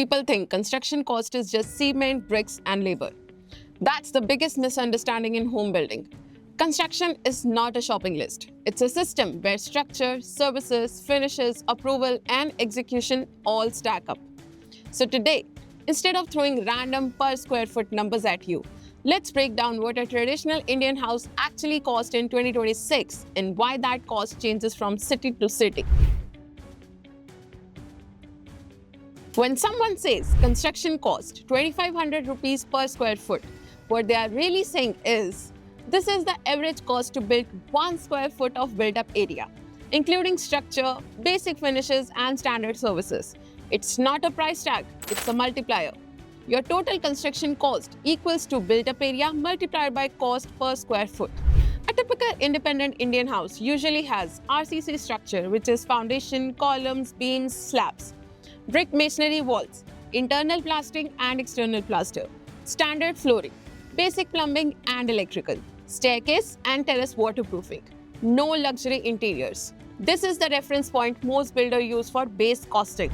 People think construction cost is just cement, bricks, and labor. That's the biggest misunderstanding in home building. Construction is not a shopping list. It's a system where structure, services, finishes, approval, and execution all stack up. So today, instead of throwing random per square foot numbers at you, let's break down what a traditional Indian house actually costs in 2026 and why that cost changes from city to city. When someone says construction cost 2,500 rupees per square foot, what they are really saying is, this is the average cost to build 1 square foot of built-up area, including structure, basic finishes, and standard services. It's not a price tag, it's a multiplier. Your total construction cost equals to built-up area multiplied by cost per square foot. A typical independent Indian house usually has RCC structure, which is foundation, columns, beams, slabs, brick masonry walls, internal plastering and external plaster, standard flooring, basic plumbing and electrical, staircase and terrace waterproofing. No luxury interiors. This is the reference point most builders use for base costing.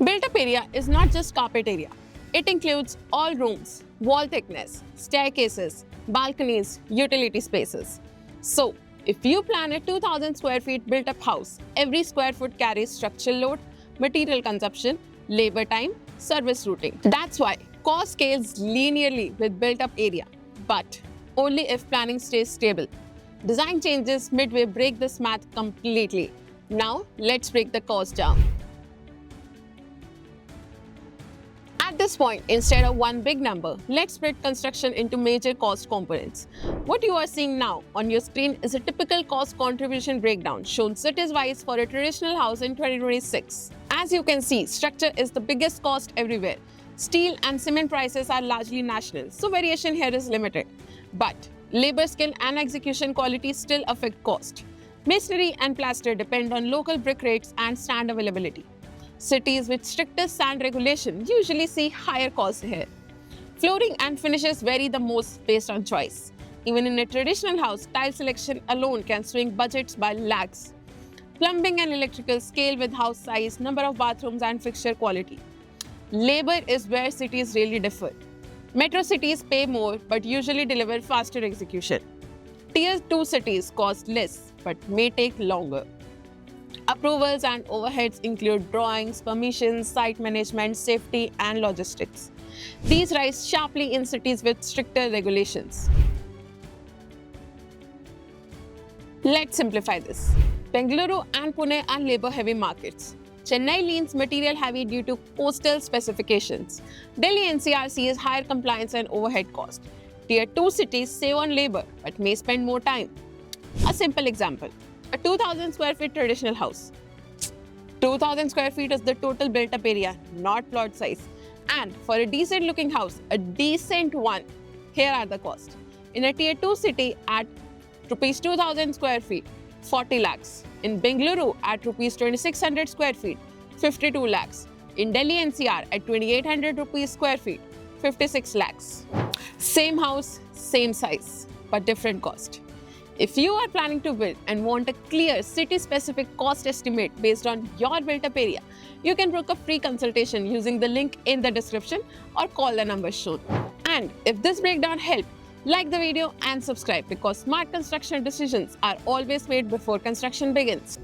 Built-up area is not just carpet area. It includes all rooms, wall thickness, staircases, balconies, utility spaces. So, if you plan a 2,000 square feet built-up house, every square foot carries structural load, material consumption, labor time, service routing. That's why cost scales linearly with built-up area, but only if planning stays stable. Design changes midway break this math completely. Now, let's break the cost down. At this point, instead of one big number, let's split construction into major cost components. What you are seeing now on your screen is a typical cost contribution breakdown shown cities-wise for a traditional house in 2026. As you can see, structure is the biggest cost everywhere. Steel and cement prices are largely national, so variation here is limited. But labor skill and execution quality still affect cost. Masonry and plaster depend on local brick rates and sand availability. Cities with stricter sand regulation usually see higher costs here. Flooring and finishes vary the most based on choice. Even in a traditional house, tile selection alone can swing budgets by lakhs. Plumbing and electrical scale with house size, number of bathrooms, and fixture quality. Labor is where cities really differ. Metro cities pay more but usually deliver faster execution. Tier 2 cities cost less but may take longer. Approvals and overheads include drawings, permissions, site management, safety, and logistics. These rise sharply in cities with stricter regulations. Let's simplify this. Bengaluru and Pune are labor-heavy markets. Chennai leans material-heavy due to coastal specifications. Delhi NCR sees higher compliance and overhead cost. Tier 2 cities save on labor but may spend more time. A simple example. A 2,000 square feet traditional house. 2,000 square feet is the total built-up area, not plot size. And for a decent looking house, a decent one, here are the costs. In a tier 2 city at rupees 2,000 square feet, 40 lakhs. In Bengaluru at rupees 2,600 square feet, 52 lakhs. In Delhi NCR at 2,800 rupees square feet, 56 lakhs. Same house, same size, but different cost. If you are planning to build and want a clear city-specific cost estimate based on your built-up area, you can book a free consultation using the link in the description or call the number shown. And if this breakdown helped, like the video and subscribe because smart construction decisions are always made before construction begins.